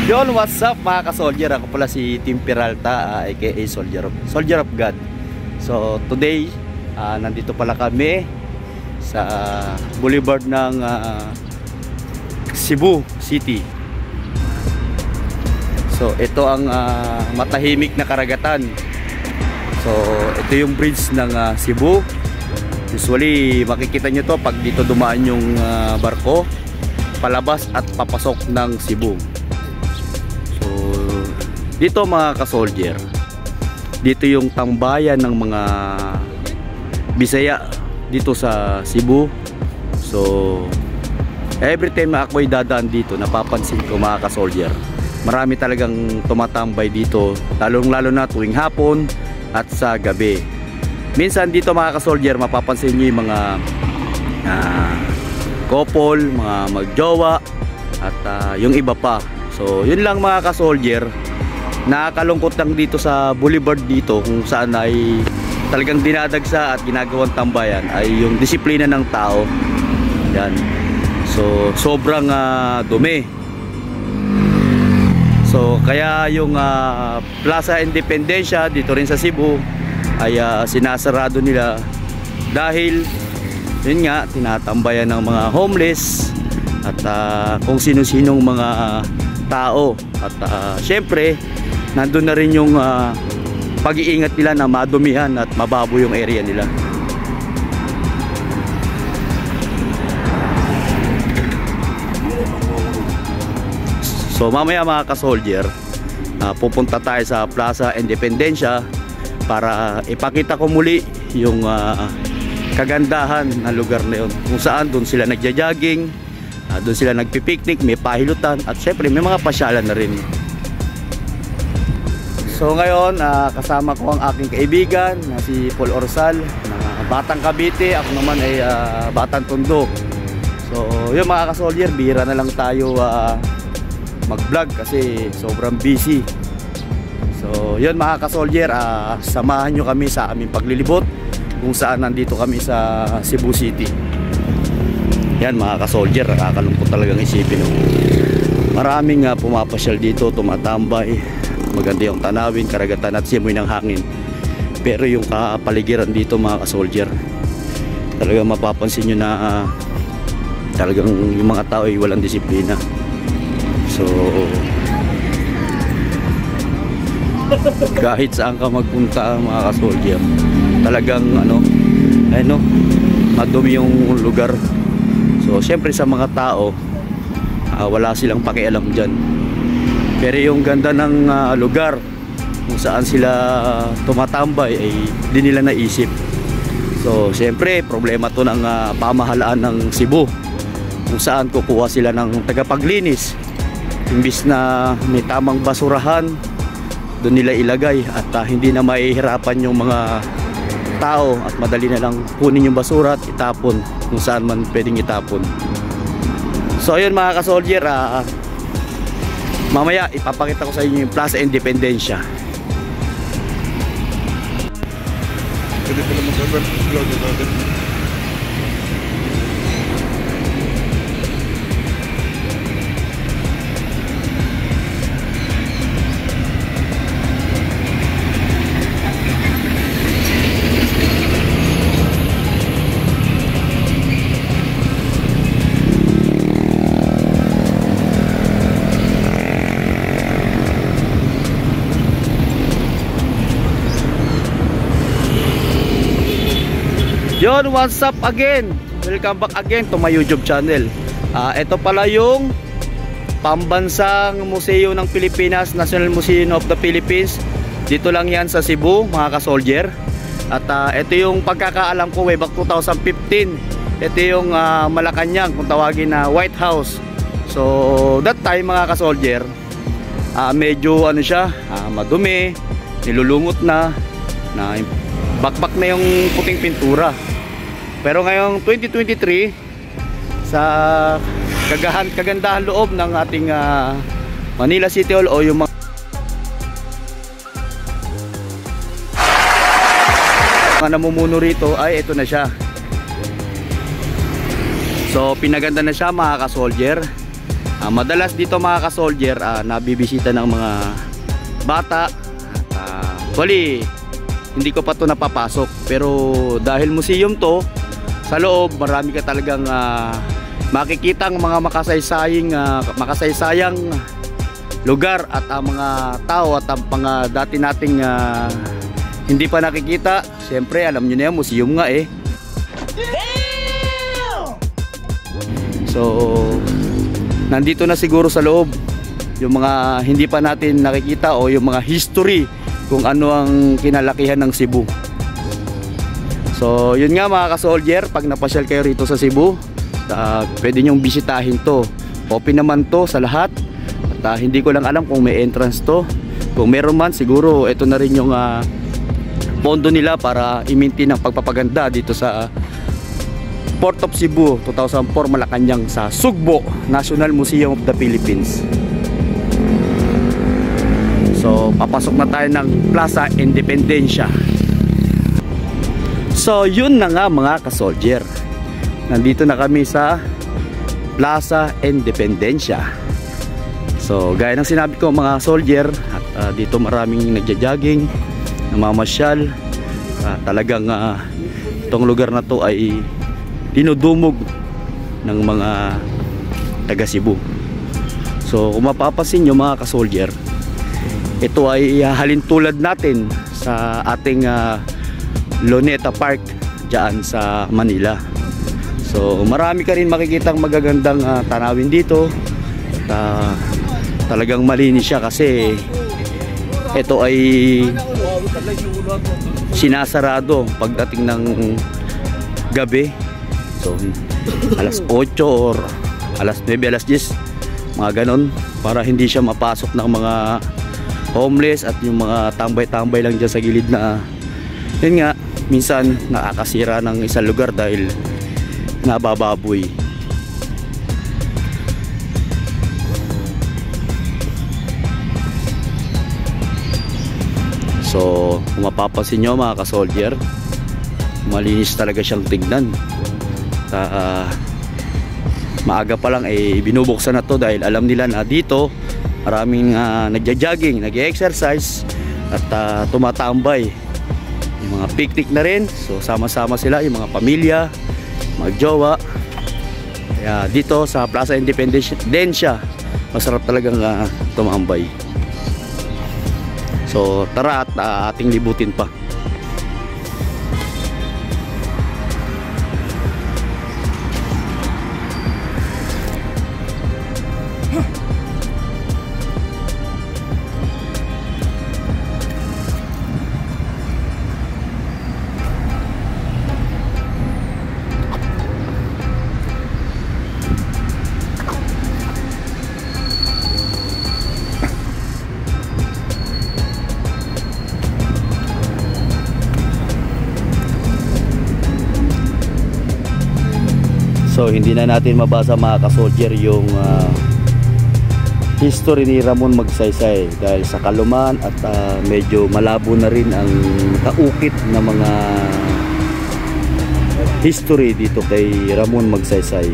Yon, what's up mga ka-soldier? Ako pala si Tim Peralta, aka Soldier of God. So today, nandito pala kami sa boulevard ng Cebu City. So ito ang matahimik na karagatan. So ito yung bridge ng Cebu. Usually makikita nyo to pag dito dumaan yung barko palabas at papasok ng Cebu. So dito mga ka-soldier, dito yung tambayan ng mga Bisaya dito sa Cebu. So every time na ako'y dadaan dito, napapansin ko mga ka-soldier, marami talagang tumatambay dito, lalong-lalo na tuwing hapon at sa gabi. Minsan dito mga ka-soldier, mapapansin nyo yung mga couple, mga magjowa at yung iba pa. So yun lang mga ka-soldier, nakakalungkot lang dito sa boulevard dito kung saan ay talagang dinadagsa at ginagawang tambayan ay yung disiplina ng tao. Yan. So sobrang dumi. So kaya yung Plaza Independencia dito rin sa Cebu ay sinasarado nila dahil yun nga, tinatambayan ng mga homeless at kung sino-sinong mga tao. At syempre nandun na rin yung pag-iingat nila na madumihan at mababo yung area nila. So mamaya mga ka-soldier, pupunta tayo sa Plaza Independencia para ipakita ko muli yung kagandahan ng lugar na yun, kung saan doon sila nagja-jogging, doon sila nagpipiknik, may pahilutan at syempre may mga pasyalan na rin. So ngayon kasama ko ang aking kaibigan na si Paul Orsal ng Batang Cavite. Ako naman ay Batang Tondo. So yun mga ka-soldier, bihira na lang tayo mag-vlog kasi sobrang busy. So yun mga ka-soldier, samahan nyo kami sa aming paglilibot kung saan nandito kami sa Cebu City. Yan mga ka-soldier, nakakalungkot talagang isipin. Maraming pumapasyal dito, tumatambay. Maganda yung tanawin, karagatan at simoy ng hangin. Pero yung kapaligiran dito mga ka-soldier, talagang mapapansin nyo na talagang yung mga tao ay walang disiplina. So kahit saan ka magpunta mga ka-soldier, talagang madumi yung lugar. So syempre sa mga tao, wala silang pakialam dyan. Pero yung ganda ng lugar kung saan sila tumatambay ay di nila naisip. So syempre problema to ng pamahalaan ng Cebu, kung saan kukuha sila ng tagapaglinis. Imbis na may tamang basurahan, doon nila ilagay at hindi na mahihirapan yung mga tao at madali na lang kunin yung basura at itapon kung saan man pwedeng itapon. So ayun mga ka-soldier, mamaya ipapakita ko sa inyo yung Plaza Independencia. Pwede pala mag-vlog natin. Yon, what's up again? Welcome back again to my YouTube channel. Ito pala yung Pambansang Museo ng Pilipinas, National Museum of the Philippines. Dito lang yan sa Cebu mga ka-soldier. At ito yung pagkakaalam ko way back 2015. Ito yung Malacanang, kung tawagin na White House. So that time mga ka-soldier, medyo siya, madumi, nilulungot na bakbak na yung puting pintura. Pero ngayong 2023, sa kagandahan loob ng ating Manila City Hall o yung mga namumuno rito, ay ito na siya. So pinaganda na siya mga ka-soldier. Madalas dito mga ka-soldier, nabibisita ng mga bata. Actually, hindi ko pa to napapasok, pero dahil museum to, sa loob marami ka talagang makikitang mga makasaysayang lugar at ang mga tao at ang mga dati nating hindi pa nakikita. Siyempre alam nyo na yan, museum nga eh. So nandito na siguro sa loob yung mga hindi pa natin nakikita o yung mga history kung ano ang kinalakihan ng Cebu. So yun nga mga ka-soldier, pag napasyal kayo rito sa Cebu, pwede nyong bisitahin to. Open naman to sa lahat. At hindi ko lang alam kung may entrance to. Kung meron man, siguro ito na rin yung pondo nila para i-maintain ang pagpapaganda dito sa Port of Cebu 2004 Malacanang sa Sugbo National Museum of the Philippines. So papasok na tayo ng Plaza Independencia. So yun na nga mga ka-soldier, nandito na kami sa Plaza Independencia. So gaya ng sinabi ko mga soldier, at dito maraming nagja-jogging, namamasyal. Talagang itong lugar na to ay dinudumog ng mga taga Cebu. So kung mapapansin nyo mga ka-soldier, ito ay halintulad natin sa ating Luneta Park dyan sa Manila. So marami ka rin makikitang magagandang tanawin dito. Talagang malinis siya kasi ito ay sinasarado pagdating ng gabi. So alas 8 or alas 9, alas 10, mga ganon, para hindi siya mapasok ng mga homeless at yung mga tambay-tambay lang dyan sa gilid na yun nga, minsan nakakasira ng isang lugar dahil nabababoy. So kung mapapansin nyo mga ka-soldier, malinis talaga siyang tignan. Maaga pa lang eh binubuksan na to dahil alam nila na dito maraming nagja-jogging, nag-exercise at tumatambay. Yung mga picnic na rin, so sama-sama sila, yung mga pamilya, mga jowa. Kaya dito sa Plaza Independencia masarap talagang tumambay. So tara at ating libutin pa. So hindi na natin mabasa mga ka-soldier yung history ni Ramon Magsaysay dahil sa kaluman at medyo malabo na rin ang kaukit na mga history dito kay Ramon Magsaysay.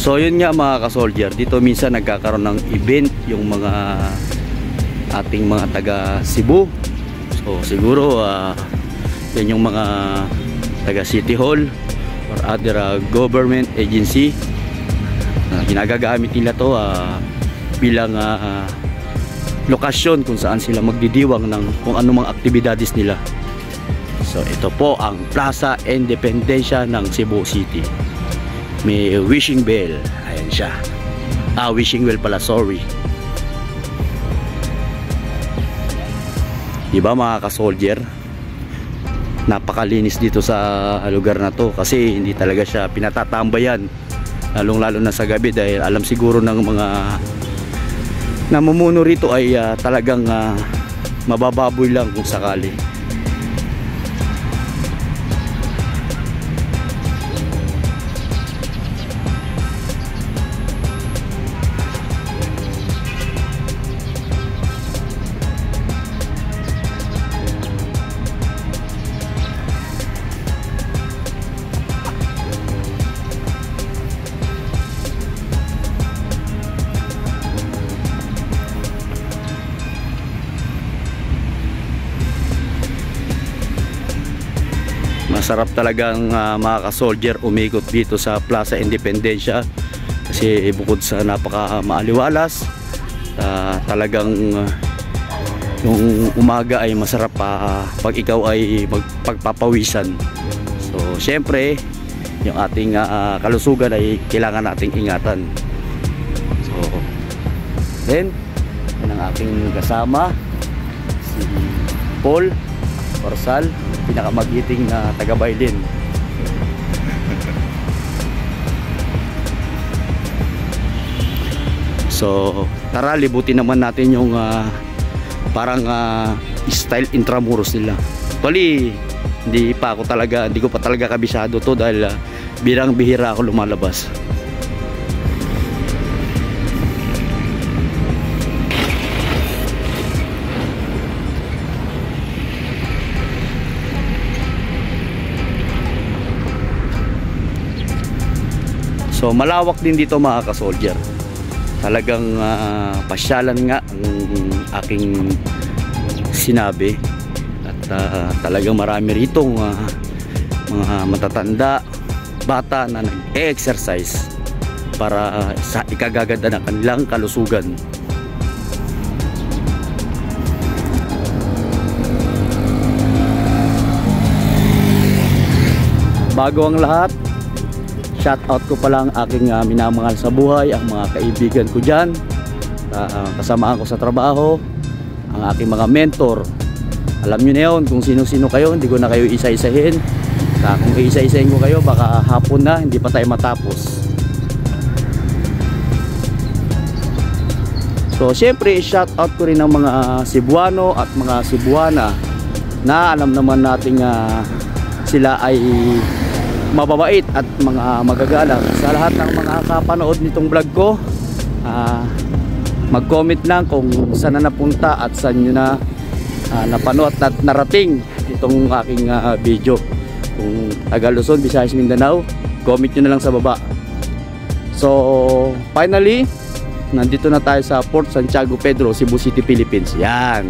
So yun nga mga ka-soldier, dito minsan nagkakaroon ng event yung mga ating mga taga Cebu. So siguro yan yung mga taga City Hall or other government agency. Ginagagamit nila to bilang lokasyon kung saan sila magdidiwang ng kung anumang aktibidades nila. So ito po ang Plaza Independencia ng Cebu City. May wishing bell, ayan siya. Wishing well pala, sorry. Diba mga ka-soldier, napakalinis dito sa lugar na to kasi hindi talaga siya pinatatambayan, lalong lalo na sa gabi dahil alam siguro ng mga namumuno rito ay talagang mabababoy lang kung sakali. Masarap talagang mga ka-soldier umikot dito sa Plaza Independencia kasi bukod sa napaka maaliwalas, talagang yung umaga ay masarap pag ikaw ay magpagpapawisan. So syempre yung ating kalusugan ay kailangan nating ingatan. So then yan ang aking kasama, si Paul Orsal, pinakamagiting na taga-Bailin. So tara, libutin naman natin yung parang style Intramuros nila. Actually hindi ko pa talaga kabisado to dahil birang bihira ako lumalabas. So malawak din dito mga ka-soldier. Talagang pasyalan nga ang aking sinabi. At talagang marami rito mga matatanda, bata na nag-exercise para sa ikagaganda ng kanilang kalusugan. Bago ang lahat, shout out ko pala ang aking minamahal sa buhay, ang mga kaibigan ko dyan, kasamahan ko sa trabaho, ang aking mga mentor. Alam nyo na yun kung sino-sino kayo, hindi ko na kayo isa-isahin. Kung isa-isahin ko kayo, baka hapon na, hindi pa tayo matapos. So syempre, shout out ko rin ang mga Cebuano at mga Cebuana na alam naman natin sila ay mababait at mga magagalang. Sa lahat ng mga kapanood nitong vlog ko, mag-comment lang kung saan na napunta at saan nyo na napanood at narating itong aking video. Kung taga Luzon, Visayas, Mindanao, comment nyo na lang sa baba. So finally, nandito na tayo sa Port Santiago Pedro, Cebu City, Philippines. Yan.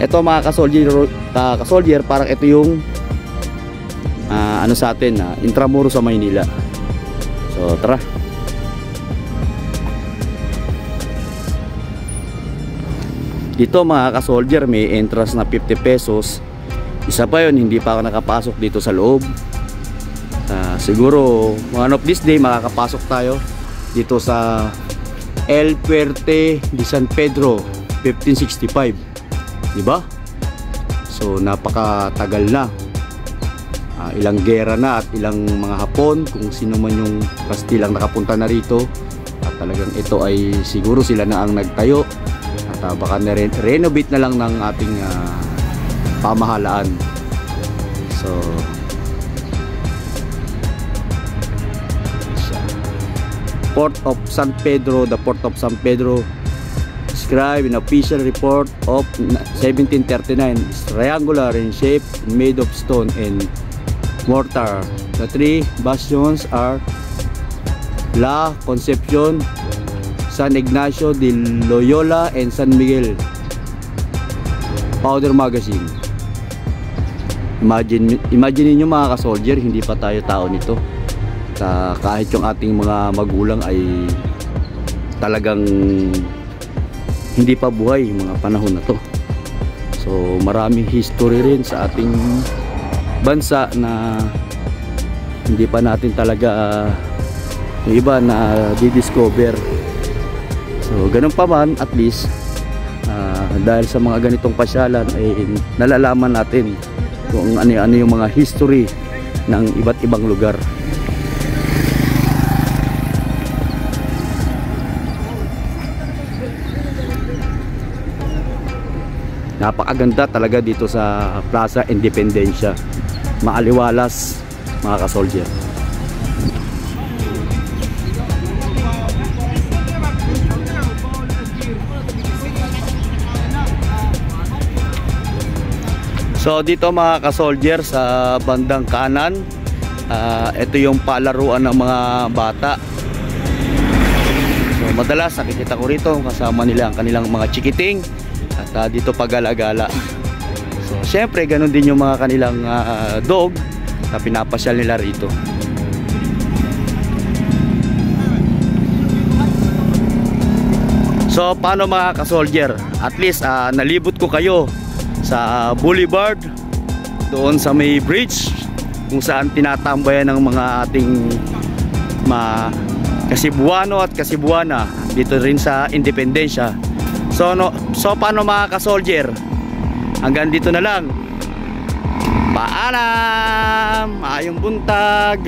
Ito mga ka-soldier, parang ito yung sa atin, Intramuros sa Maynila. So tara. Dito mga ka-soldier, may entrance na 50 pesos. Isa pa yun, hindi pa ako nakapasok dito sa loob. Siguro one of this day makakapasok tayo dito sa El Puerte de San Pedro 1565, diba? So napakatagal na, ilang gera na at ilang mga Hapon, kung sino man yung Kastilang nakapunta na rito, at talagang ito ay siguro sila na ang nagtayo at baka renovate na lang ng ating pamahalaan. So Port of San Pedro, the Port of San Pedro described in official report of 1739 is triangular in shape, made of stone and mortar. The three bastions are La Concepcion, San Ignacio de Loyola, and San Miguel. Powder magazine. Imagine niyo mga ka-soldier, hindi pa tayo tao nito. Kahit yung ating mga magulang ay talagang hindi pa buhay yung mga panahon na to. So maraming history rin sa ating bansa na hindi pa natin talaga yung iba na di-discover. So ganun pa man, at least dahil sa mga ganitong pasyalan ay nalalaman natin kung ano yung mga history ng iba't ibang lugar. Napakaganda talaga dito sa Plaza Independencia. Maaliwalas mga ka-soldier. So dito mga ka-soldier sa bandang kanan, ito yung palaruan ng mga bata. So madalas nakikita ko rito kasama nila ang kanilang mga chikiting at dito pagala-gala. So syempre ganun din yung mga kanilang dog na pinapasyal nila rito. So paano mga ka-soldier? At least nalibot ko kayo sa boulevard doon sa may bridge kung saan tinatambayan ng mga ating Kasibuano at Kasibuana dito rin sa Independencia. So paano mga ka-soldier? Hanggang dito na lang. Paalam, maayong buntag.